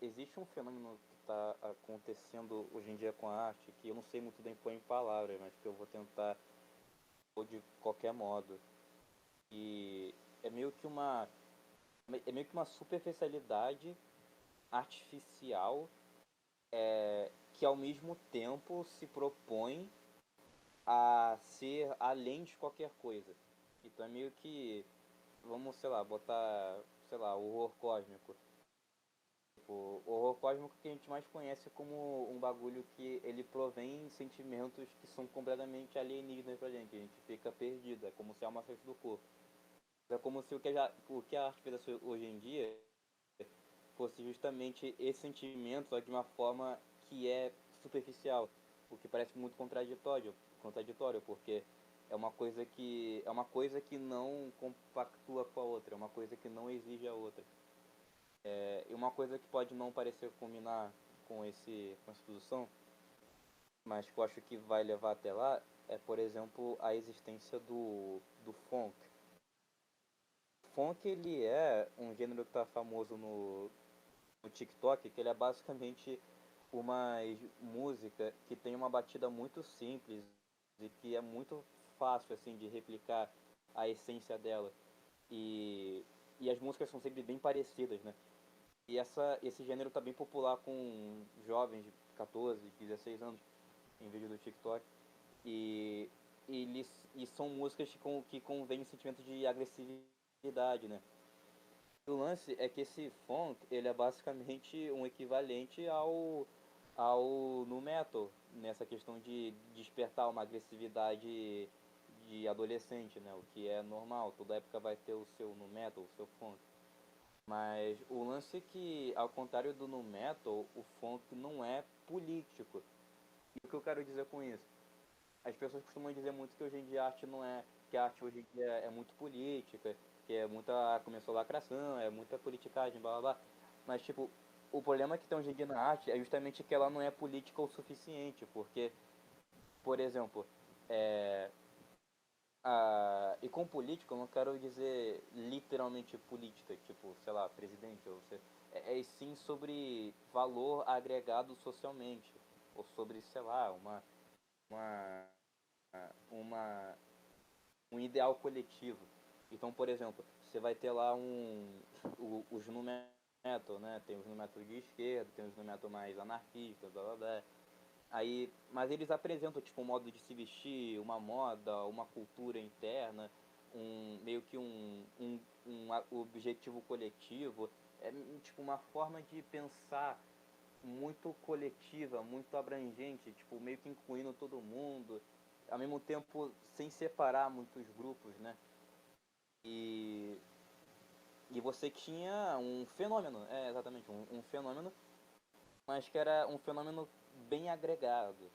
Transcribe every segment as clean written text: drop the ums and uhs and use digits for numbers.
existe um fenômeno que está acontecendo hoje em dia com a arte, que eu não sei muito bem pôr em palavras, mas que eu vou tentar pôr de qualquer modo. E é meio que uma, é meio que uma superficialidade artificial que ao mesmo tempo se propõe a ser além de qualquer coisa. Então é meio que, vamos, sei lá, botar, sei lá, o horror cósmico. O horror cósmico que a gente mais conhece como um bagulho que ele provém sentimentos que são completamente alienígenas pra gente. A gente fica perdido, é como se a alma saísse do corpo. É como se o que a arte fez hoje em dia fosse justamente esse sentimento, só de uma forma que é superficial, o que parece muito contraditório, porque é uma coisa que não compactua com a outra, é uma coisa que não exige a outra. E uma coisa que pode não parecer combinar com essa produção, mas que eu acho que vai levar até lá, é, por exemplo, a existência do funk. Funk, ele é um gênero que está famoso no TikTok, que ele é basicamente uma música que tem uma batida muito simples e que é muito fácil assim de replicar a essência dela. E, e as músicas são sempre bem parecidas, né? E esse gênero tá bem popular com jovens de 14, 16 anos em vídeo do TikTok. E, e são músicas que convêm um sentimento de agressividade, né? O lance é que esse funk, ele é basicamente um equivalente ao nu metal, nessa questão de despertar uma agressividade de adolescente, né? O que é normal, toda época vai ter o seu nu metal, o seu funk. Mas o lance é que, ao contrário do nu metal, o funk não é político. E o que eu quero dizer com isso? As pessoas costumam dizer muito que hoje em dia a arte não é, que a arte hoje em dia é muito política, que é muita, começou lacração, é muita politicagem, blá blá blá. Mas tipo, o problema que tem hoje em dia na arte é justamente que ela não é política o suficiente, porque, por exemplo, é, e com política eu não quero dizer literalmente política, tipo, sei lá, presidente, ou sei, é sim sobre valor agregado socialmente, ou sobre, sei lá, uma, uma, um ideal coletivo. Então, por exemplo, você vai ter lá os nu metal, né? Tem os nu metal de esquerda, tem os nu metal mais anarquistas, blá blá blá. Aí, mas eles apresentam tipo um modo de se vestir, uma moda, uma cultura interna, meio que um objetivo coletivo, é tipo uma forma de pensar muito coletiva, muito abrangente, tipo meio que incluindo todo mundo, ao mesmo tempo sem separar muitos grupos, né? E, e você tinha um fenômeno, exatamente, um fenômeno, mas que era um fenômeno bem agregado.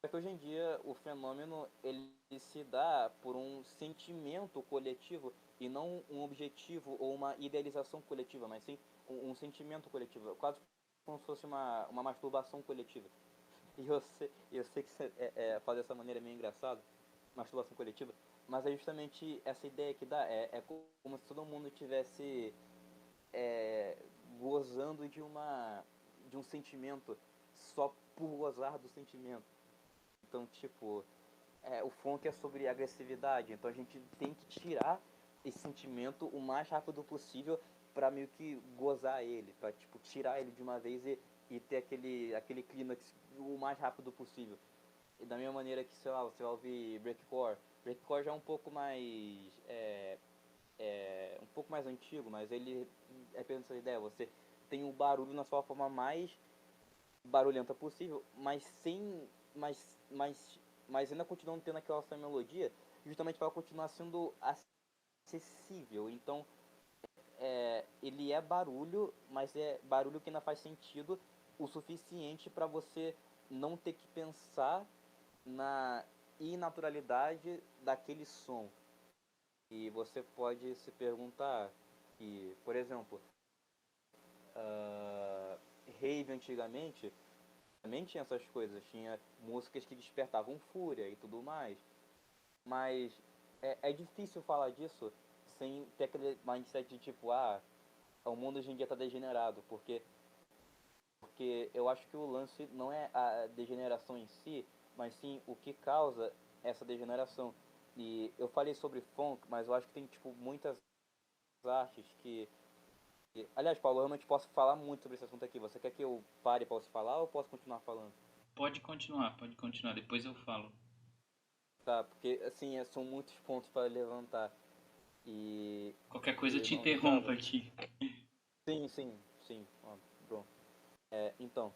Só que hoje em dia o fenômeno ele se dá por um sentimento coletivo e não um objetivo ou uma idealização coletiva, mas sim um sentimento coletivo, quase como se fosse uma masturbação coletiva. E eu sei que fazer dessa maneira é meio engraçado, masturbação coletiva, mas é justamente essa ideia que dá, é como se todo mundo tivesse é, gozando de um sentimento só por gozar do sentimento. Então, tipo, o funk é sobre agressividade, então a gente tem que tirar esse sentimento o mais rápido possível para meio que gozar ele, para tipo tirar ele de uma vez e ter aquele clímax o mais rápido possível. E da mesma maneira que, sei lá, você vai ouvir breakcore. Breakcore já é um pouco mais um pouco mais antigo, mas ele é pela essa ideia, você tem o barulho na sua forma mais barulhenta possível, mas sem. Mas ainda continuando tendo aquela sua melodia, justamente para continuar sendo acessível. Então, ele é barulho, mas é barulho que ainda faz sentido o suficiente para você não ter que pensar na inaturalidade daquele som. E você pode se perguntar que, por exemplo, rave antigamente também tinha essas coisas, tinha músicas que despertavam fúria e tudo mais. Mas é difícil falar disso sem ter aquele mindset de tipo, o mundo hoje em dia tá degenerado, porque porque eu acho que o lance não é a degeneração em si, mas sim o que causa essa degeneração. E eu falei sobre funk, mas eu acho que tem tipo muitas artes aliás, Paulo, eu realmente posso falar muito sobre esse assunto aqui. Você quer que eu pare para você falar ou posso continuar falando? Pode continuar, depois eu falo. Tá, porque assim, são muitos pontos para levantar. E, Qualquer coisa eu e te onde interrompo estava? aqui. Sim. Ó, pronto. É, então,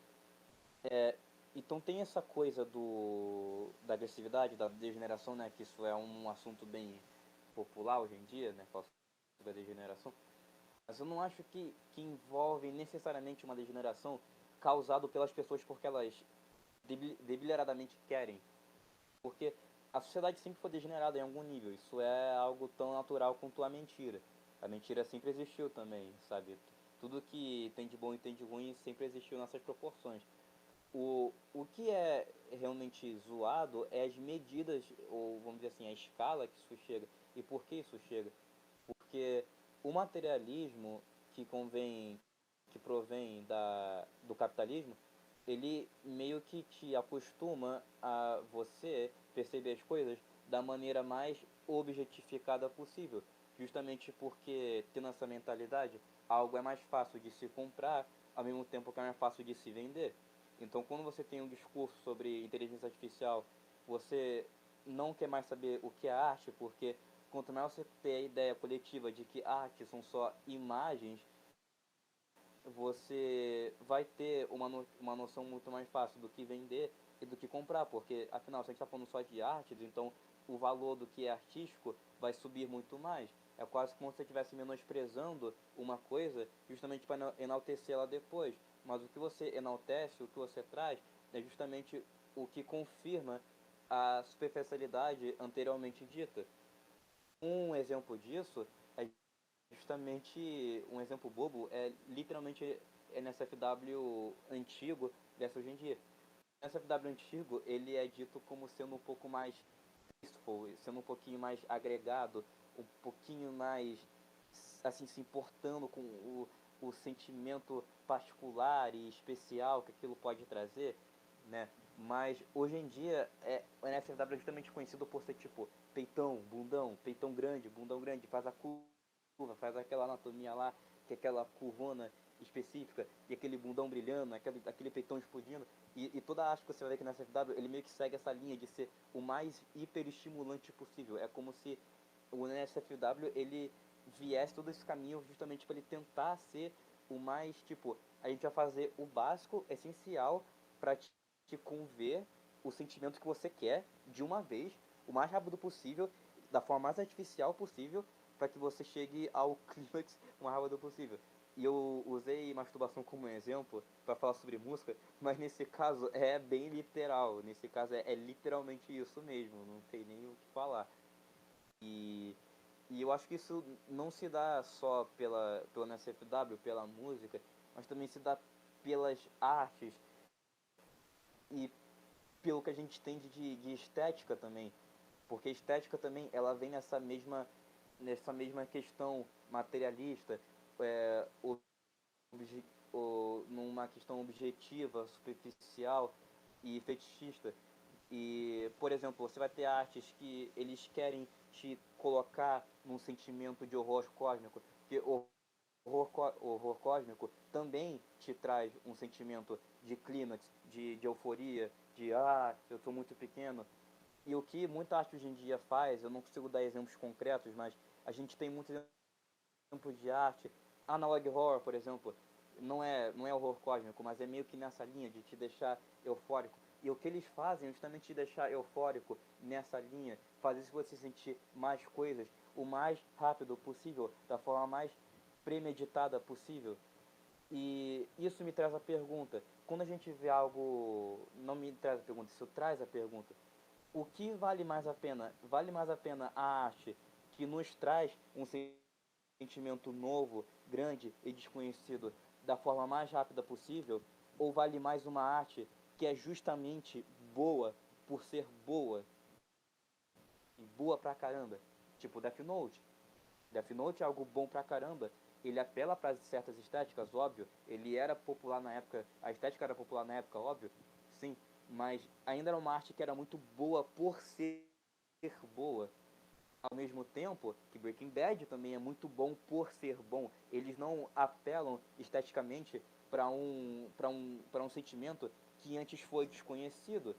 é, então tem essa coisa da agressividade, da degeneração, né? Que isso é um assunto bem popular hoje em dia, né? Falar sobre a degeneração. Mas eu não acho que envolve necessariamente uma degeneração causada pelas pessoas porque elas deliberadamente querem. Porque a sociedade sempre foi degenerada em algum nível. Isso é algo tão natural quanto a mentira. A mentira sempre existiu também, sabe? Tudo que tem de bom e tem de ruim sempre existiu nessas proporções. O que é realmente zoado é as medidas, ou vamos dizer assim, a escala que isso chega. E por que isso chega? Porque o materialismo que provém do capitalismo, ele meio que te acostuma a você perceber as coisas da maneira mais objetificada possível. Justamente porque, tendo essa mentalidade, algo é mais fácil de se comprar, ao mesmo tempo que é mais fácil de se vender. Então, quando você tem um discurso sobre inteligência artificial, você não quer mais saber o que é arte, porque quanto mais você ter a ideia coletiva de que arte são só imagens, você vai ter uma noção muito mais fácil do que vender e do que comprar, porque afinal, se a gente está falando só de artes, então o valor do que é artístico vai subir muito mais. É quase como se você estivesse menosprezando uma coisa justamente para enaltecê-la depois. Mas o que você enaltece, o que você traz, é justamente o que confirma a superficialidade anteriormente dita. Um exemplo disso é justamente um exemplo bobo, é literalmente NSFW antigo dessa hoje em dia. O NSFW antigo, ele é dito como sendo um pouco mais peaceful, sendo um pouquinho mais agregado, um pouquinho mais assim se importando com o sentimento particular e especial que aquilo pode trazer, né? Mas hoje em dia o NSFW é justamente conhecido por ser tipo peitão grande, bundão grande, faz a curva, faz aquela anatomia lá, que é aquela curvona específica, e aquele bundão brilhando, aquele peitão explodindo. E toda a arte que você vai ver aqui na SFW, ele meio que segue essa linha de ser o mais hiperestimulante possível. É como se o NSFW ele viesse todo esse caminho justamente para ele tentar ser o mais, tipo, a gente vai fazer o básico, essencial, para te conver o sentimento que você quer de uma vez, o mais rápido possível, da forma mais artificial possível, para que você chegue ao clímax o mais rápido possível. E eu usei masturbação como exemplo para falar sobre música, mas nesse caso é bem literal. Nesse caso é literalmente isso mesmo, não tem nem o que falar. E, e eu acho que isso não se dá só pela NSFW, pela música, mas também se dá pelas artes e pelo que a gente tem de estética também. Porque a estética também ela vem nessa mesma questão materialista, é, numa questão objetiva, superficial e fetichista. E, por exemplo, você vai ter artes que eles querem te colocar num sentimento de horror cósmico, porque o horror cósmico também te traz um sentimento de clímax, de euforia, de eu sou muito pequeno. E o que muita arte hoje em dia faz, eu não consigo dar exemplos concretos, mas a gente tem muitos exemplos de arte. Analog horror, por exemplo, não é horror cósmico, mas é meio que nessa linha de te deixar eufórico. E o que eles fazem é justamente te deixar eufórico nessa linha, fazer você sentir mais coisas o mais rápido possível, da forma mais premeditada possível. E isso me traz a pergunta, quando a gente vê algo, não me traz a pergunta, isso traz a pergunta, o que vale mais a pena? Vale mais a pena a arte que nos traz um sentimento novo, grande e desconhecido da forma mais rápida possível? Ou vale mais uma arte que é justamente boa por ser boa e boa pra caramba? Tipo Death Note. Death Note é algo bom pra caramba ele apela para certas estéticas, óbvio. Ele era popular na época, a estética era popular na época, óbvio, sim. Mas ainda era uma arte que era muito boa por ser boa. Ao mesmo tempo que Breaking Bad também é muito bom por ser bom. Eles não apelam esteticamente para um sentimento que antes foi desconhecido.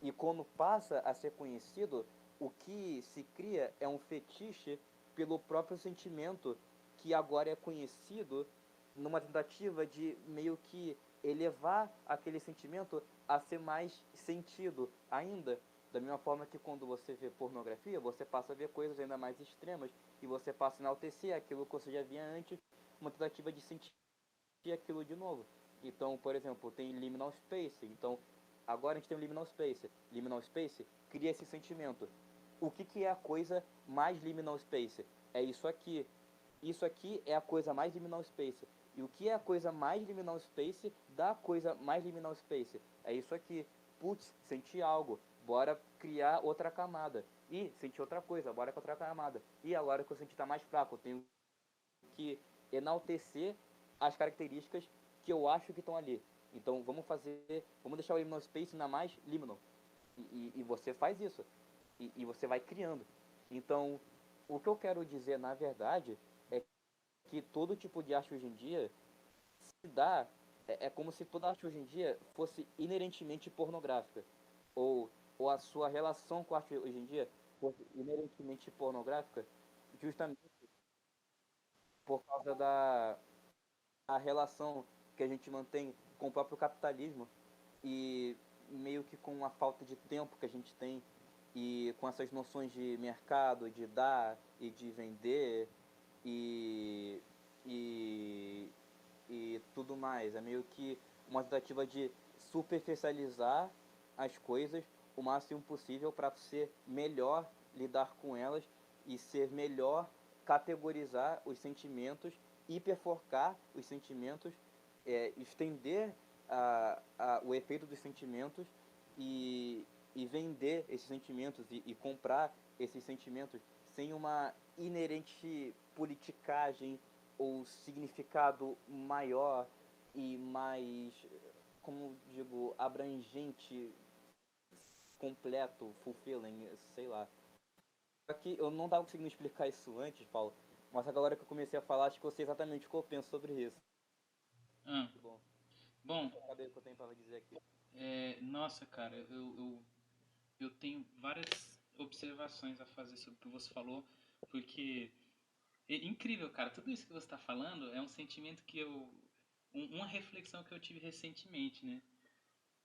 E quando passa a ser conhecido, o que se cria é um fetiche pelo próprio sentimento que agora é conhecido, numa tentativa de meio que elevar aquele sentimento a ser mais sentido ainda. Da mesma forma que quando você vê pornografia, você passa a ver coisas ainda mais extremas e você passa a enaltecer aquilo que você já via antes, uma tentativa de sentir aquilo de novo. Então, por exemplo, tem Liminal Space. Então, agora a gente tem o Liminal Space. Liminal Space cria esse sentimento. O que é a coisa mais Liminal Space? É isso aqui. Isso aqui é a coisa mais Liminal Space. E o que é a coisa mais Liminal Space da coisa mais Liminal Space? É isso aqui. Putz, senti algo. Bora criar outra camada. E senti outra coisa. Bora com outra camada. E agora que eu senti tá mais fraco, eu tenho que enaltecer as características que eu acho que estão ali. Então vamos deixar o liminal space na mais liminal. E você faz isso. E você vai criando. Então, o que eu quero dizer, na verdade, é que todo tipo de arte hoje em dia se dá. É como se toda arte hoje em dia fosse inerentemente pornográfica. Ou, ou a sua relação com a arte hoje em dia fosse inerentemente pornográfica, justamente por causa da a relação que a gente mantém com o próprio capitalismo e meio que com a falta de tempo que a gente tem e com essas noções de mercado, de dar e de vender e, e, e tudo mais. É meio que uma tentativa de superficializar as coisas o máximo possível para ser melhor lidar com elas e ser melhor categorizar os sentimentos, hiperfocar os sentimentos, estender o efeito dos sentimentos e vender esses sentimentos e comprar esses sentimentos sem uma inerente politicagem ou significado maior e mais, como digo, abrangente, completo, fulfilling, sei lá. Aqui eu não estava conseguindo explicar isso antes, Paulo, mas agora que eu comecei a falar, acho que eu sei exatamente o que eu penso sobre isso. Ah, Muito bom. bom, Cadê o que eu tenho para dizer aqui? nossa, cara, eu tenho várias observações a fazer sobre o que você falou, porque é incrível, cara, tudo isso que você está falando é um sentimento que uma reflexão que eu tive recentemente, né?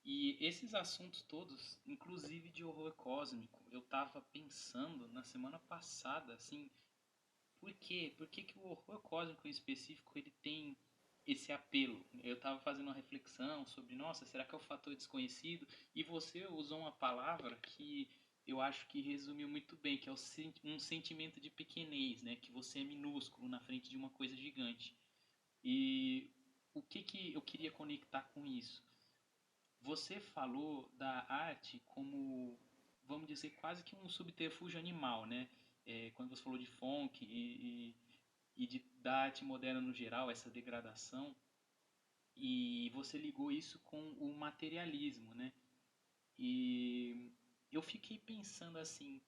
E esses assuntos todos, inclusive de horror cósmico, eu tava pensando na semana passada, assim, por quê? Por que que o horror cósmico em específico ele tem esse apelo? Eu estava fazendo uma reflexão sobre, nossa, será que é o fator desconhecido? E você usou uma palavra que eu acho que resumiu muito bem, que é um sentimento de pequenez, né? Que você é minúsculo na frente de uma coisa gigante. E o que que eu queria conectar com isso? Você falou da arte como, vamos dizer, quase que um subterfúgio animal, né? Quando você falou de funk da arte moderna no geral, essa degradação, e você ligou isso com o materialismo, né? E eu fiquei pensando assim,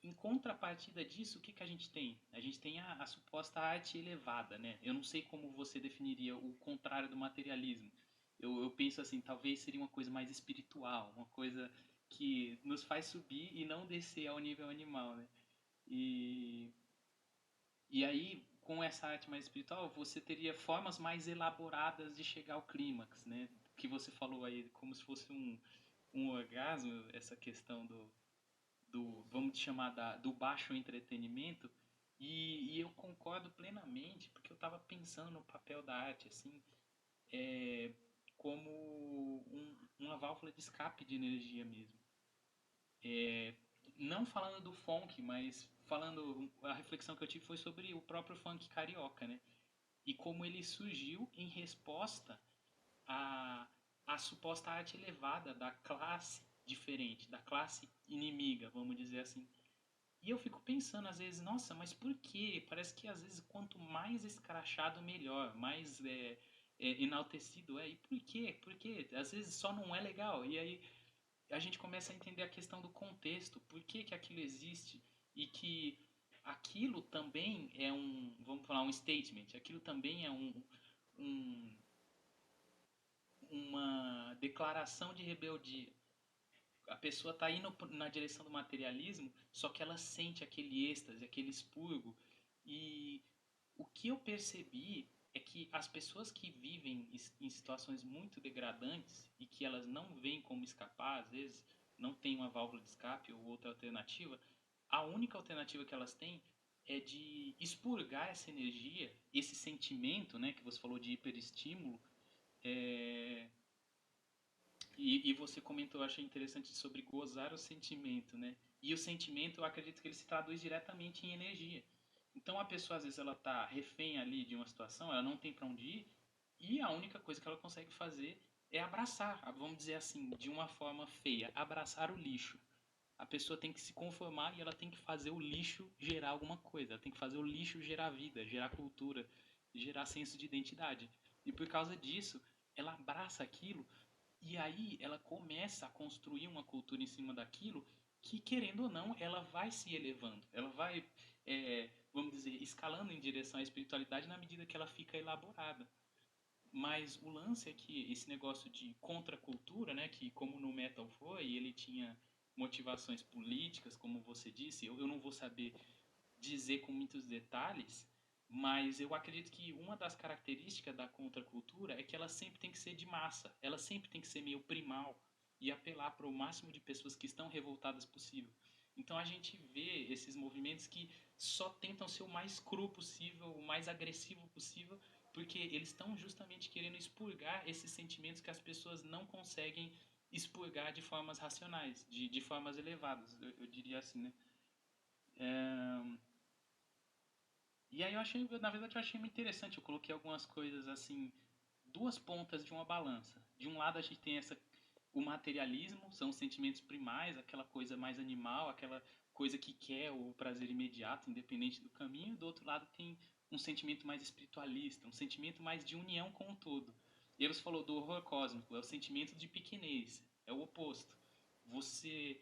em contrapartida disso, o que, que a gente tem? A gente tem a suposta arte elevada, né? Eu não sei como você definiria o contrário do materialismo. Eu penso assim, talvez seria uma coisa mais espiritual, uma coisa que nos faz subir e não descer ao nível animal, né? E, e aí, com essa arte mais espiritual, você teria formas mais elaboradas de chegar ao clímax, né? Que você falou aí, como se fosse um orgasmo, essa questão vamos chamar, do baixo entretenimento, e eu concordo plenamente, porque eu estava pensando no papel da arte, assim, como uma válvula de escape de energia mesmo. Não falando do funk, mas falando, a reflexão que eu tive foi sobre o próprio funk carioca, né? E como ele surgiu em resposta à, à suposta arte elevada da classe diferente, da classe inimiga, vamos dizer assim. E eu fico pensando às vezes, nossa, mas por quê? Parece que às vezes quanto mais escrachado, melhor, mais enaltecido é. E por quê? Por quê? Às vezes só não é legal. E aí a gente começa a entender a questão do contexto, por que que aquilo existe e que aquilo também é um, vamos falar, um statement, aquilo também é um uma declaração de rebeldia. A pessoa está indo na direção do materialismo, só que ela sente aquele êxtase, aquele expurgo. E o que eu percebi é que as pessoas que vivem em situações muito degradantes e que elas não veem como escapar, às vezes não tem uma válvula de escape ou outra alternativa, a única alternativa que elas têm é de expurgar essa energia, esse sentimento, né, que você falou de hiperestímulo, é, e você comentou, eu achei interessante sobre gozar o sentimento, né? E o sentimento, eu acredito que ele se traduz diretamente em energia. Então a pessoa às vezes ela tá refém ali de uma situação, ela não tem para onde ir, e a única coisa que ela consegue fazer é abraçar, vamos dizer assim, de uma forma feia, abraçar o lixo. A pessoa tem que se conformar e ela tem que fazer o lixo gerar alguma coisa, ela tem que fazer o lixo gerar vida, gerar cultura, gerar senso de identidade. E por causa disso, ela abraça aquilo e aí ela começa a construir uma cultura em cima daquilo que, querendo ou não, ela vai se elevando. Ela vai, vamos dizer, escalando em direção à espiritualidade na medida que ela fica elaborada. Mas o lance é que esse negócio de contracultura, né, que como no metal foi, ele tinha motivações políticas, como você disse, eu não vou saber dizer com muitos detalhes, mas eu acredito que uma das características da contracultura é que ela sempre tem que ser de massa, ela sempre tem que ser meio primal e apelar para o máximo de pessoas que estão revoltadas possível. Então a gente vê esses movimentos que só tentam ser o mais cru possível, o mais agressivo possível, porque eles estão justamente querendo expurgar esses sentimentos que as pessoas não conseguem expurgar de formas racionais, de formas elevadas, eu diria assim, né? É, e aí na verdade eu achei muito interessante, eu coloquei algumas coisas assim, duas pontas de uma balança. De um lado a gente tem o materialismo, são os sentimentos primais, aquela coisa mais animal, aquela coisa que quer o prazer imediato, independente do caminho. Do outro lado tem um sentimento mais espiritualista, um sentimento mais de união com o todo. E você falou do horror cósmico, é o sentimento de pequenez, é o oposto. Você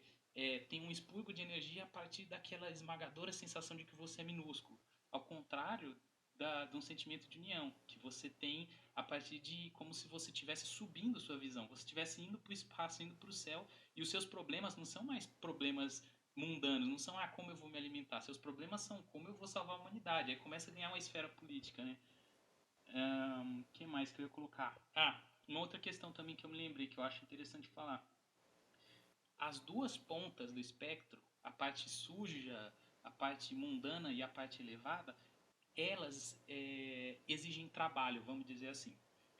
tem um expurgo de energia a partir daquela esmagadora sensação de que você é minúsculo. Ao contrário de um sentimento de união, que você tem a partir de como se você estivesse subindo sua visão, você estivesse indo para o espaço, indo para o céu, e os seus problemas não são mais problemas mundanos, não são como eu vou me alimentar, seus problemas são como eu vou salvar a humanidade. Aí começa a ganhar uma esfera política, né? Que mais que eu ia colocar? Uma outra questão também que eu me lembrei que eu acho interessante falar. As duas pontas do espectro, a parte suja, a parte mundana e a parte elevada, elas exigem trabalho, vamos dizer assim.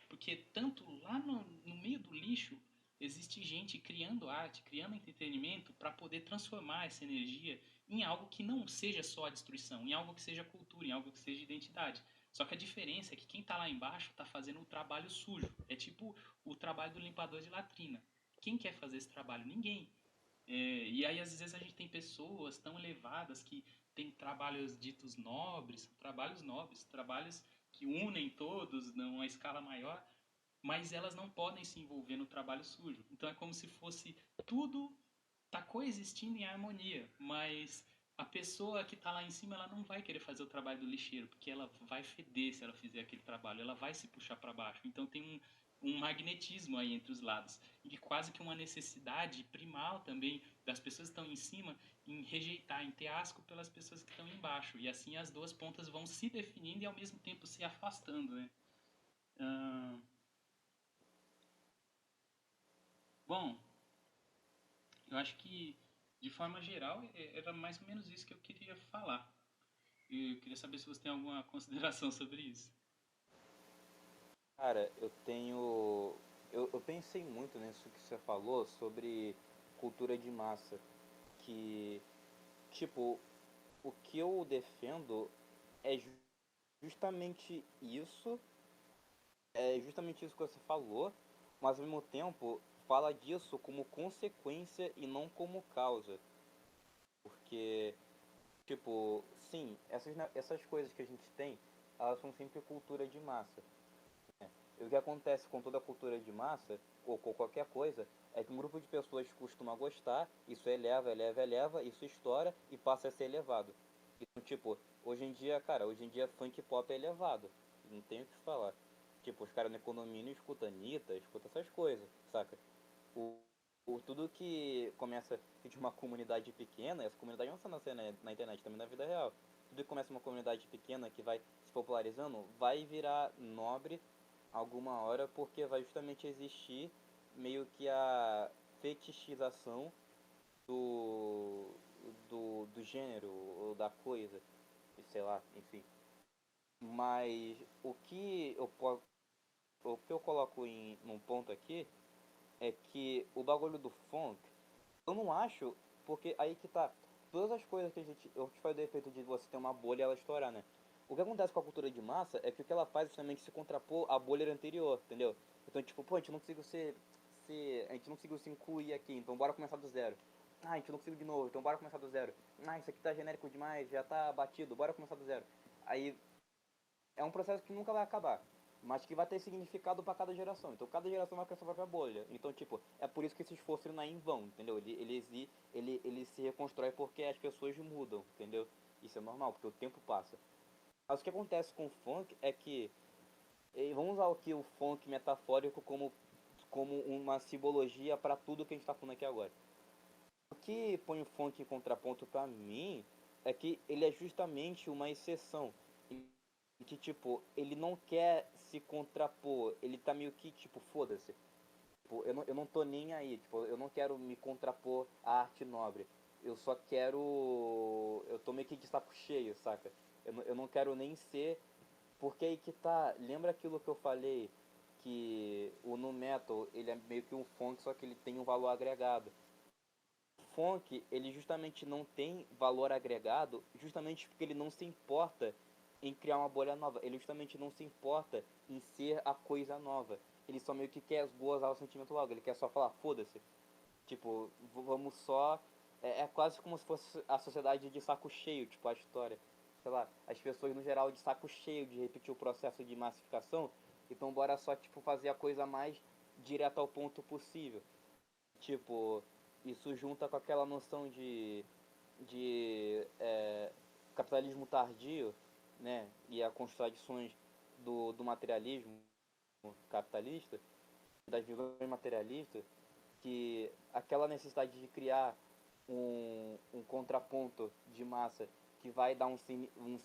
Porque tanto lá no meio do lixo existe gente criando arte, criando entretenimento para poder transformar essa energia em algo que não seja só a destruição, em algo que seja cultura, em algo que seja identidade. Só que a diferença é que quem está lá embaixo está fazendo o trabalho sujo. É tipo o trabalho do limpador de latrina. Quem quer fazer esse trabalho? Ninguém. E aí, às vezes, a gente tem pessoas tão elevadas que têm trabalhos ditos nobres, trabalhos que unem todos numa escala maior, mas elas não podem se envolver no trabalho sujo. Então, é como se fosse tudo tá coexistindo em harmonia, mas a pessoa que está lá em cima, ela não vai querer fazer o trabalho do lixeiro, porque ela vai feder se ela fizer aquele trabalho, ela vai se puxar para baixo. Então tem um magnetismo aí entre os lados, e quase que uma necessidade primal também das pessoas que estão em cima em rejeitar, em ter asco pelas pessoas que estão embaixo. E assim as duas pontas vão se definindo e ao mesmo tempo se afastando, né? Ah, bom, eu acho que de forma geral era mais ou menos isso que eu queria falar. E eu queria saber se você tem alguma consideração sobre isso. Cara, eu tenho. Eu pensei muito nisso que você falou sobre cultura de massa. Que, tipo, o que eu defendo é justamente isso. É justamente isso que você falou, mas ao mesmo tempo fala disso como consequência e não como causa. Porque Tipo, sim, essas coisas que a gente tem, elas são sempre cultura de massa. E o que acontece com toda a cultura de massa, ou com qualquer coisa, é que um grupo de pessoas costuma gostar, isso eleva, eleva, eleva, isso estoura e passa a ser elevado. Então, tipo, hoje em dia, cara, hoje em dia funk pop é elevado. Não tem o que falar. Tipo, os caras no condomínio escutam Anitta, escutam essas coisas, saca? O, tudo que começa de uma comunidade pequena, essa comunidade não só na internet, também na vida real. Tudo que começa uma comunidade pequena que vai se popularizando, vai virar nobre alguma hora, porque vai justamente existir meio que a fetichização do gênero ou da coisa, sei lá, enfim. Mas o que eu coloco num ponto aqui é que o bagulho do funk, eu não acho, porque aí que tá, todas as coisas que eu te falei do efeito de você ter uma bolha e ela estourar, né? O que acontece com a cultura de massa é que o que ela faz é justamente se contrapor à bolha anterior, entendeu? Então, tipo, pô, a gente não conseguiu a gente não conseguiu se incluir aqui, então bora começar do zero. Ah, a gente não conseguiu de novo, então bora começar do zero. Ah, isso aqui tá genérico demais, já tá batido, bora começar do zero. Aí é um processo que nunca vai acabar, mas que vai ter significado para cada geração. Então cada geração vai criar sua própria bolha. Então, tipo, é por isso que esse esforço não é em vão, entendeu? Ele se reconstrói porque as pessoas mudam, entendeu? Isso é normal, porque o tempo passa. Mas o que acontece com o funk é que, vamos usar aqui o funk metafórico como uma simbologia para tudo que a gente está falando aqui agora. O que põe o funk em contraponto para mim é que ele é justamente uma exceção que, tipo, ele não quer se contrapor, ele tá meio que, tipo, foda-se. Tipo, eu não tô nem aí, tipo, eu não quero me contrapor à arte nobre. Eu só quero. Eu tô meio que de saco cheio, saca? Eu não quero nem ser. Porque aí que tá. Lembra aquilo que eu falei? Que o nu metal, ele é meio que um funk, só que ele tem um valor agregado. O funk, ele justamente não tem valor agregado, justamente porque ele não se importa em criar uma bolha nova. Ele justamente não se importa em ser a coisa nova. Ele só meio que quer gozar o sentimento logo. Ele quer só falar, foda-se. Tipo, vamos só. É quase como se fosse a sociedade de saco cheio, tipo, a história. Sei lá, as pessoas no geral de saco cheio de repetir o processo de massificação. Então, bora só, tipo, fazer a coisa mais direta ao ponto possível. Tipo, isso junta com aquela noção de capitalismo tardio, né? E as contradições do materialismo capitalista, das visões materialistas, que aquela necessidade de criar um contraponto de massa que vai dar um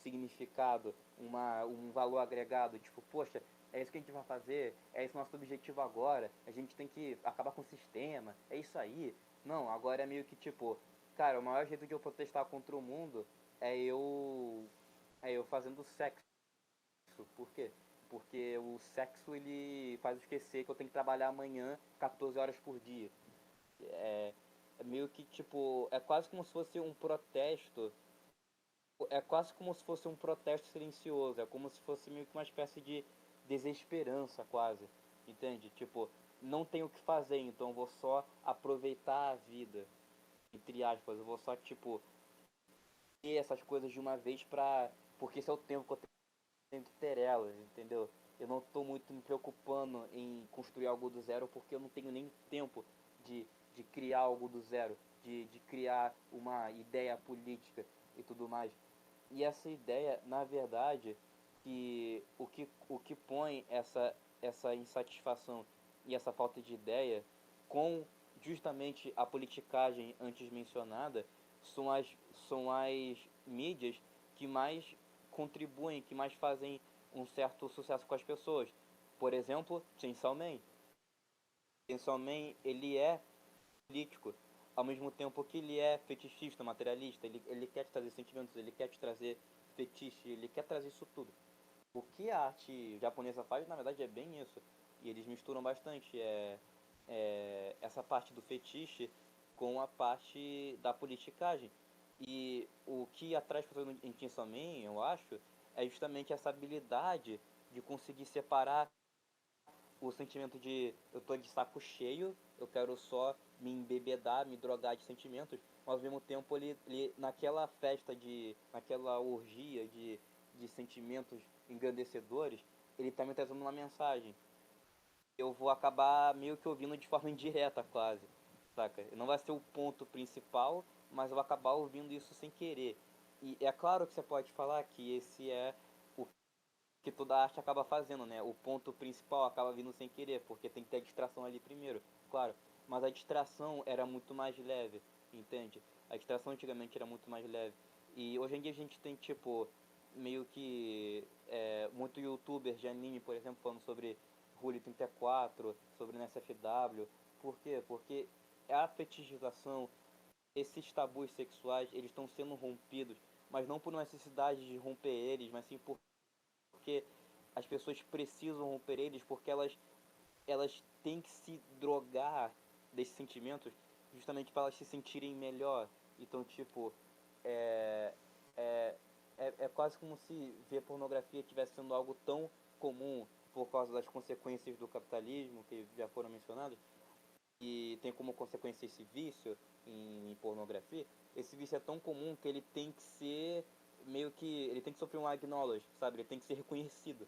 significado, um valor agregado, tipo, poxa, é isso que a gente vai fazer, é esse nosso objetivo agora, a gente tem que acabar com o sistema, é isso aí. Não, agora é meio que tipo, cara, o maior jeito de eu protestar contra o mundo é eu fazendo sexo. Por quê? Porque o sexo ele faz eu esquecer que eu tenho que trabalhar amanhã 14 horas por dia. É, é meio que tipo, é quase como se fosse um protesto, é quase como se fosse um protesto silencioso, é como se fosse meio que uma espécie de desesperança quase, entende? Tipo, não tenho o que fazer, então eu vou só aproveitar a vida, entre aspas, eu vou só tipo ter essas coisas de uma vez porque esse é o tempo que eu tenho que ter elas, entendeu? Eu não estou muito me preocupando em construir algo do zero porque eu não tenho nem tempo de, de criar algo do zero, de criar uma ideia política e tudo mais. E essa ideia, na verdade, o que põe essa insatisfação e essa falta de ideia com justamente a politicagem antes mencionada são as mídias que mais contribuem, que mais fazem um certo sucesso com as pessoas. Por exemplo, Chainsaw Man. Chainsaw Man, ele é político, ao mesmo tempo que ele é fetichista, materialista, ele quer te trazer sentimentos, ele quer te trazer fetiche, ele quer trazer isso tudo. O que a arte japonesa faz, na verdade, é bem isso. E eles misturam bastante essa parte do fetiche com a parte da politicagem. E o que atrai as pessoas em Chainsaw Man, eu acho, é justamente essa habilidade de conseguir separar o sentimento de eu tô de saco cheio, eu quero só me embebedar, me drogar de sentimentos, mas ao mesmo tempo ele naquela festa naquela orgia de sentimentos engrandecedores, ele tá me trazendo uma mensagem. Eu vou acabar meio que ouvindo de forma indireta quase, saca? Não vai ser o ponto principal, mas eu vou acabar ouvindo isso sem querer. E é claro que você pode falar que esse é o que toda arte acaba fazendo, né? O ponto principal acaba vindo sem querer, porque tem que ter a distração ali primeiro, claro. Mas a distração era muito mais leve, entende? A distração antigamente era muito mais leve. E hoje em dia a gente tem, tipo, meio que muito youtuber de anime, por exemplo, falando sobre Rule 34, sobre NSFW. Por quê? Porque a fetichização, esses tabus sexuais, eles estão sendo rompidos, mas não por necessidade de romper eles, mas sim porque as pessoas precisam romper eles, porque elas têm que se drogar desses sentimentos justamente para elas se sentirem melhor. Então, tipo, é, é, é quase como se ver pornografia estivesse sendo algo tão comum por causa das consequências do capitalismo que já foram mencionadas, e tem como consequência esse vício em pornografia. Esse vício é tão comum que ele tem que ser meio que ele tem que sofrer um acknowledge, sabe? Ele tem que ser reconhecido.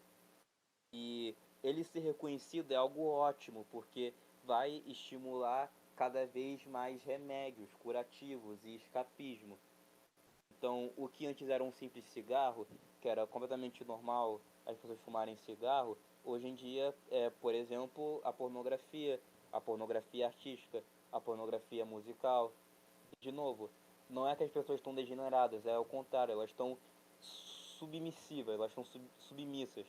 E ele ser reconhecido é algo ótimo, porque vai estimular cada vez mais remédios curativos e escapismo. Então, o que antes era um simples cigarro, que era completamente normal as pessoas fumarem cigarro, hoje em dia é, por exemplo, a pornografia artística, a pornografia musical. De novo, não é que as pessoas estão degeneradas, é o contrário, elas estão submissivas, elas estão submissas,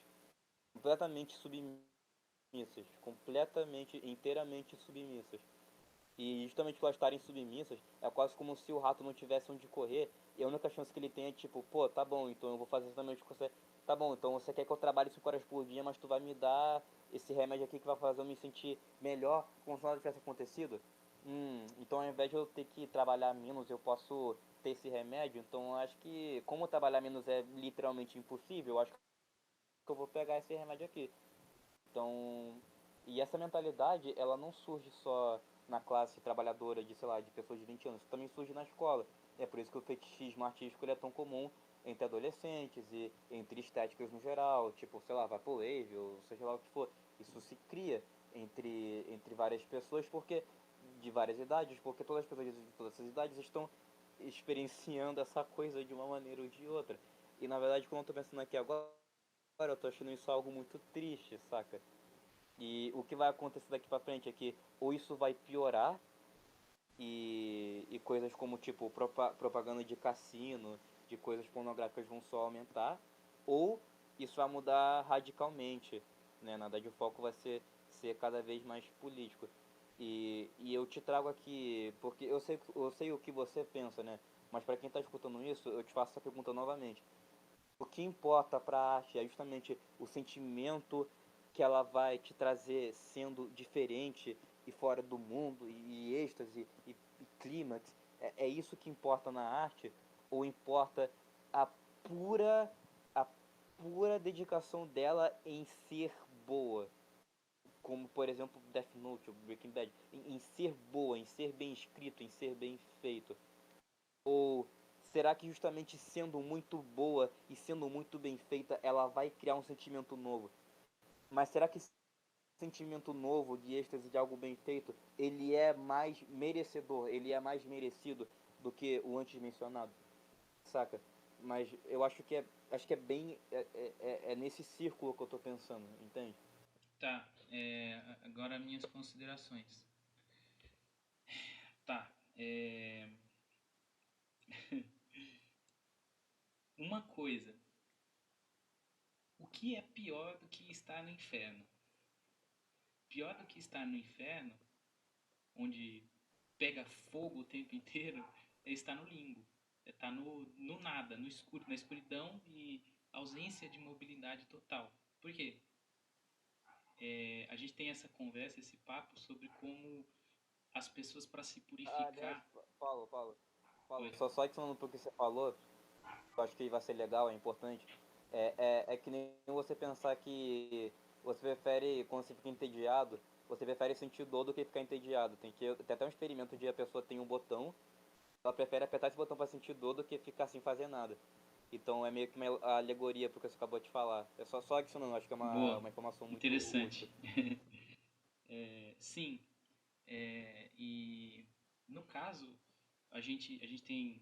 completamente submissas, completamente, inteiramente submissas. E justamente por elas estarem submissas, é quase como se o rato não tivesse onde correr, e a única chance que ele tem é tipo, pô, tá bom, então eu vou fazer exatamente o que você. Tá bom, então você quer que eu trabalhe 5 horas por dia, mas tu vai me dar esse remédio aqui que vai fazer eu me sentir melhor, como se nada tivesse acontecido? Então ao invés de eu ter que trabalhar menos, eu posso ter esse remédio, então eu acho que, como trabalhar menos é literalmente impossível, eu acho que eu vou pegar esse remédio aqui. Então, e essa mentalidade, ela não surge só na classe trabalhadora de, sei lá, de pessoas de 20 anos, também surge na escola. É por isso que o fetichismo artístico ele é tão comum entre adolescentes e entre estéticas no geral, tipo, sei lá, vaporwave ou seja lá o que for. Isso se cria entre várias pessoas porque de várias idades, porque todas as pessoas de todas essas idades estão experienciando essa coisa de uma maneira ou de outra. E na verdade, quando eu tô pensando aqui agora, eu tô achando isso algo muito triste, saca? E o que vai acontecer daqui pra frente é que ou isso vai piorar e coisas como tipo propaganda de cassino, de coisas pornográficas vão só aumentar, ou isso vai mudar radicalmente, né? Na verdade o foco vai ser cada vez mais político. E eu te trago aqui, porque eu sei o que você pensa, né? Mas para quem está escutando isso, eu te faço essa pergunta novamente. O que importa para a arte é justamente o sentimento que ela vai te trazer sendo diferente e fora do mundo, e êxtase, e clímax. É isso que importa na arte? Ou importa a pura, a pura dedicação dela em ser boa? Como, por exemplo, Death Note ou Breaking Bad. Em ser boa, em ser bem escrito, em ser bem feito. Ou será que justamente sendo muito boa e sendo muito bem feita, ela vai criar um sentimento novo? Mas será que esse sentimento novo de êxtase de algo bem feito, ele é mais merecedor, ele é mais merecido do que o antes mencionado? Saca? Mas eu acho que é bem é nesse círculo que eu tô pensando, entende? Tá, agora minhas considerações. Tá, uma coisa. O que é pior do que estar no inferno? Pior do que estar no inferno, onde pega fogo o tempo inteiro, é estar no limbo. É estar no nada, no escuro, na escuridão e ausência de mobilidade total. Por quê? A gente tem essa conversa, esse papo sobre como as pessoas para se Aliás, purificar. Paulo, Oi. só adicionando pro que você falou, eu acho que vai ser legal, é importante. É que nem você pensar que você prefere, quando você fica entediado, você prefere sentir dor do que ficar entediado. Tem até um experimento de a pessoa tem um botão, ela prefere apertar esse botão para sentir dor do que ficar sem fazer nada. Então é meio que uma alegoria pro que você acabou de falar. É só adicionando, acho que é Boa, uma informação muito útil. interessante. Sim, e no caso, a gente tem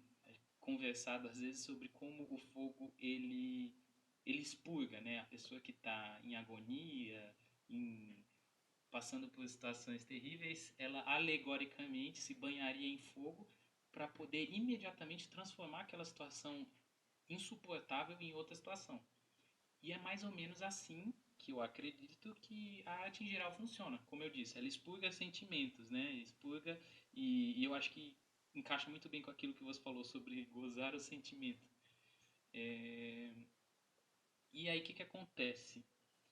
conversado às vezes sobre como o fogo ele expurga, né? A pessoa que está em agonia, em, passando por situações terríveis, ela alegoricamente se banharia em fogo para poder imediatamente transformar aquela situação insuportável em outra situação. E é mais ou menos assim que eu acredito que a arte em geral funciona. Como eu disse, ela expurga sentimentos, né? Expurga e eu acho que encaixa muito bem com aquilo que você falou sobre gozar o sentimento. É, E aí o que acontece?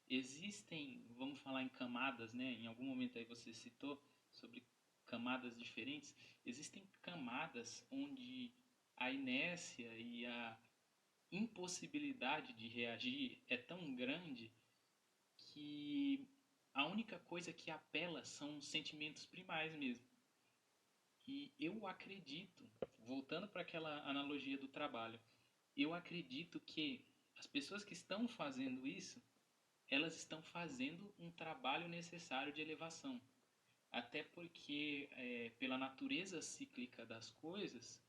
Existem, vamos falar em camadas, né? Em algum momento aí você citou sobre camadas diferentes. Existem camadas onde a inércia e a impossibilidade de reagir é tão grande que a única coisa que apela são os sentimentos primais mesmo. E eu acredito, voltando para aquela analogia do trabalho, eu acredito que as pessoas que estão fazendo isso, elas estão fazendo um trabalho necessário de elevação. Até porque, pela natureza cíclica das coisas,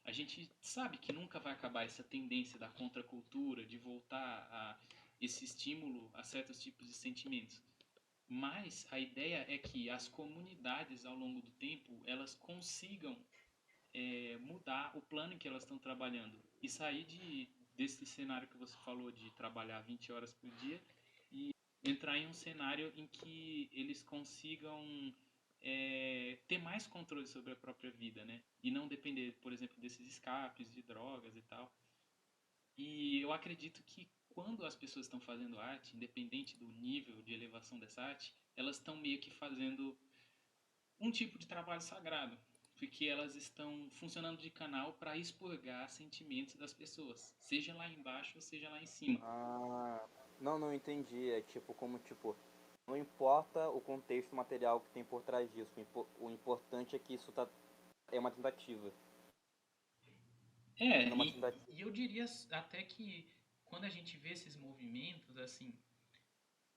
a gente sabe que nunca vai acabar essa tendência da contracultura, de voltar a esse estímulo a certos tipos de sentimentos. Mas a ideia é que as comunidades, ao longo do tempo, elas consigam mudar o plano em que elas estão trabalhando e sair desse cenário que você falou de trabalhar 20 horas por dia e entrar em um cenário em que eles consigam ter mais controle sobre a própria vida, né? E não depender, por exemplo, desses escapes de drogas e tal. E eu acredito que quando as pessoas estão fazendo arte, independente do nível de elevação dessa arte, elas estão meio que fazendo um tipo de trabalho sagrado, porque elas estão funcionando de canal para expurgar sentimentos das pessoas, seja lá embaixo ou seja lá em cima. Ah, não entendi. É tipo, como tipo, não importa o contexto material que tem por trás disso. O importante é que isso é uma tentativa. É, É uma tentativa. e eu diria até que quando a gente vê esses movimentos, assim,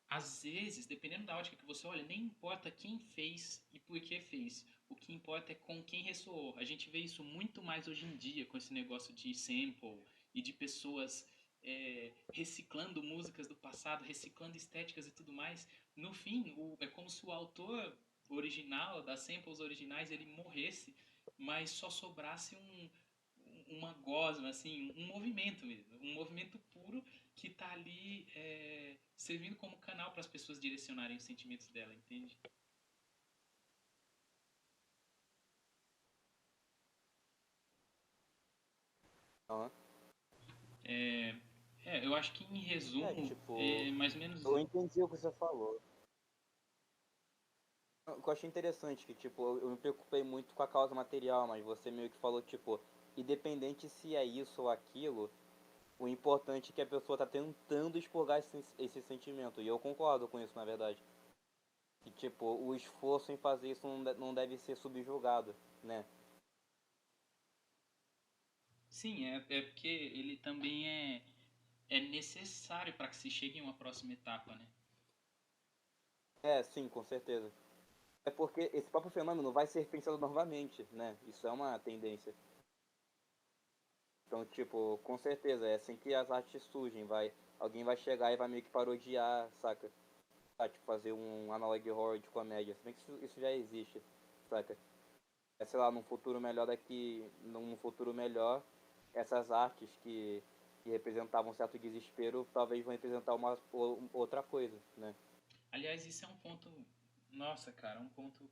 às vezes, dependendo da ótica que você olha, nem importa quem fez e por que fez. O que importa é com quem ressoou. A gente vê isso muito mais hoje em dia com esse negócio de sample e de pessoas reciclando músicas do passado, reciclando estéticas e tudo mais. No fim, é como se o autor original, das samples originais, ele morresse, mas só sobrasse uma gosma, assim, um movimento mesmo, um movimento puro que tá ali servindo como canal para as pessoas direcionarem os sentimentos dela, entende? Aham. É, eu acho que em resumo, Tipo, mais ou menos. eu entendi o que você falou. O que eu achei interessante que, tipo, eu me preocupei muito com a causa material, mas você meio que falou, tipo, independente se é isso ou aquilo, o importante é que a pessoa tá tentando expurgar esse sentimento. E eu concordo com isso, na verdade. Que, tipo, o esforço em fazer isso não deve ser subjugado, né? Sim, é porque ele também é necessário para que se chegue em uma próxima etapa, né? É, sim, com certeza. É porque esse próprio fenômeno vai ser pensado novamente, né? Isso é uma tendência. Então, tipo, com certeza, é assim que as artes surgem, alguém vai chegar e vai meio que parodiar, saca? Ah, tipo, fazer um analog horror de comédia, se bem que isso já existe, saca? É, sei lá, num futuro melhor, essas artes que representavam um certo desespero, talvez vão representar outra coisa, né? Aliás, isso é um ponto, nossa, cara, um ponto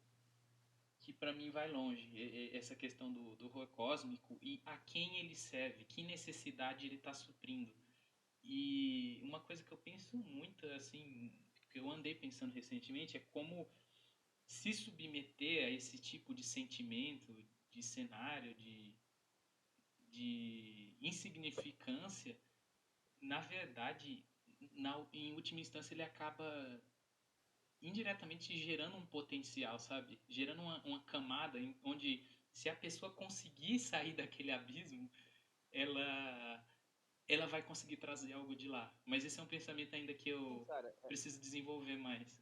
que para mim vai longe, essa questão do horror cósmico e a quem ele serve, que necessidade ele está suprindo. E uma coisa que eu penso muito, assim, que eu andei pensando recentemente, é como se submeter a esse tipo de sentimento, de cenário, de insignificância, na verdade, em última instância ele acaba indiretamente gerando um potencial, sabe? Gerando uma camada onde se a pessoa conseguir sair daquele abismo, ela ela vai conseguir trazer algo de lá. Mas esse é um pensamento ainda que Sim, eu cara. preciso desenvolver mais.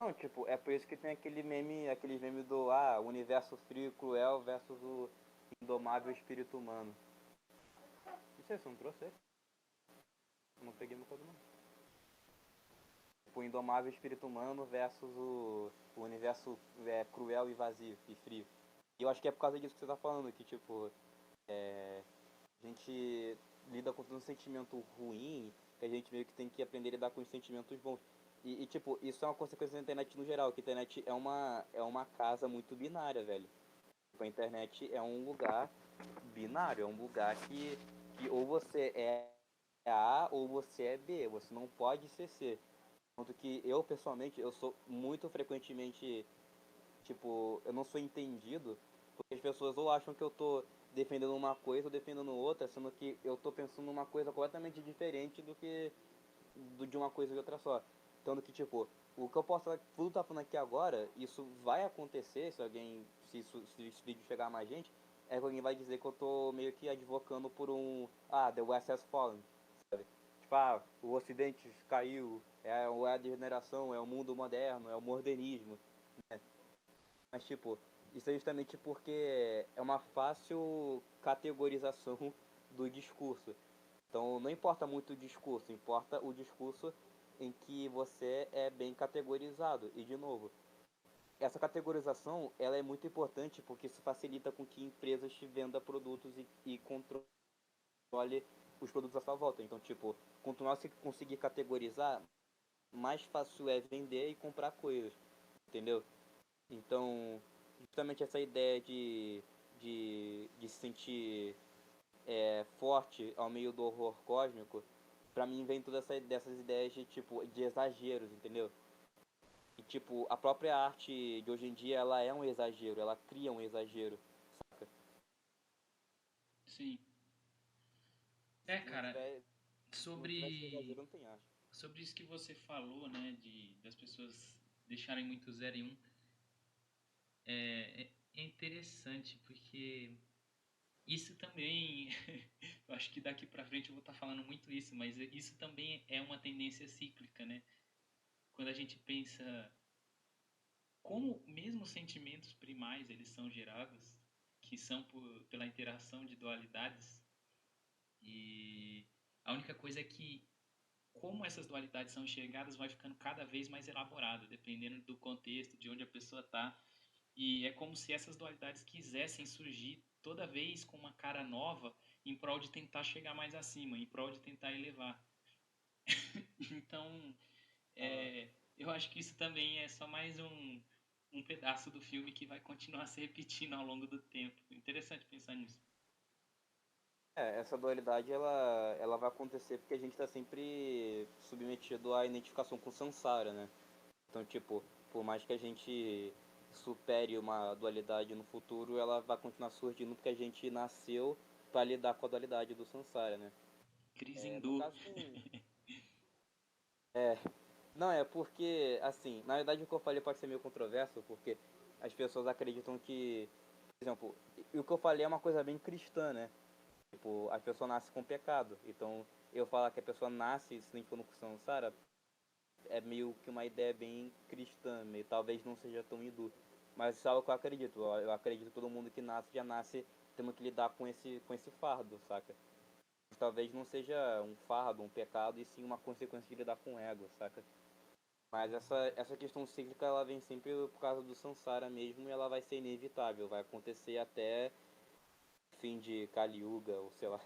Não, tipo, é por isso que tem aquele meme do o universo frio e cruel versus o indomável espírito humano. Isso aí, você não trouxe ele? Eu não peguei meu código não. Tipo, o indomável espírito humano versus o universo cruel e vazio e frio. E eu acho que é por causa disso que você tá falando, que tipo, a gente lida com todo um sentimento ruim, que a gente meio que tem que aprender a lidar com os sentimentos bons. Tipo, isso é uma consequência da internet no geral, que a internet é uma casa muito binária, velho. Tipo, a internet é um lugar binário, é um lugar que ou você é A ou você é B, você não pode ser C. Tanto que eu, pessoalmente, eu sou muito frequentemente, tipo, eu não sou entendido, porque as pessoas ou acham que eu tô defendendo uma coisa ou defendendo outra, sendo que eu tô pensando numa coisa completamente diferente do que de uma coisa e outra só. Tanto que, tipo, o que eu posso tudo tá falando aqui agora, isso vai acontecer se alguém, se esse vídeo chegar a mais gente, é que alguém vai dizer que eu tô meio que advocando por The West has fallen, sabe? Tipo, o Ocidente caiu, é a degeneração, é o mundo moderno, é o modernismo, né? Mas, tipo, isso é justamente porque é uma fácil categorização do discurso. Então, não importa muito o discurso, importa o discurso em que você é bem categorizado. E, de novo, essa categorização ela é muito importante porque isso facilita com que empresas te vendam produtos e controle os produtos à sua volta. Então, tipo, quanto mais você conseguir categorizar, mais fácil é vender e comprar coisas, entendeu? Então, justamente essa ideia de se sentir forte ao meio do horror cósmico, pra mim vem todas dessas ideias de tipo de exageros, entendeu? E tipo, a própria arte de hoje em dia ela é um exagero, ela cria um exagero, saca? Sim. É, Se não cara, tiver, se não tiver esse sobre exagero, não tem arte. sobre isso que você falou, né, de das pessoas deixarem muito 0 e 1, é interessante porque isso também, eu acho que daqui pra frente eu vou estar falando muito isso, mas isso também é uma tendência cíclica, né? Quando a gente pensa como mesmo sentimentos primais eles são gerados, que são pela interação de dualidades, e a única coisa é que como essas dualidades são enxergadas vai ficando cada vez mais elaborado, dependendo do contexto, de onde a pessoa está. E é como se essas dualidades quisessem surgir toda vez com uma cara nova em prol de tentar chegar mais acima, em prol de tentar elevar. Então, Ah, eu acho que isso também é só mais um pedaço do filme que vai continuar se repetindo ao longo do tempo. Interessante pensar nisso. essa dualidade ela vai acontecer porque a gente está sempre submetido à identificação com o samsara, né? Então, tipo, por mais que a gente supere uma dualidade no futuro, ela vai continuar surgindo porque a gente nasceu para lidar com a dualidade do samsara, né? Crise No hindú. caso, sim. É, não, é porque, assim, na verdade o que eu falei pode ser meio controverso, porque as pessoas acreditam que, por exemplo, e o que eu falei é uma coisa bem cristã, né? Tipo, a pessoa nasce com pecado. Então, eu falar que a pessoa nasce se identificando com samsara é meio que uma ideia bem cristã, meio, talvez não seja tão hindu. Mas isso é algo que eu acredito. Eu acredito que todo mundo que nasce já nasce tendo que lidar com esse fardo, saca? Talvez não seja um fardo, um pecado, e sim uma consequência de lidar com o ego, saca? Mas essa questão cíclica, ela vem sempre por causa do samsara mesmo, e ela vai ser inevitável, vai acontecer até fim de Kali Yuga, ou sei lá.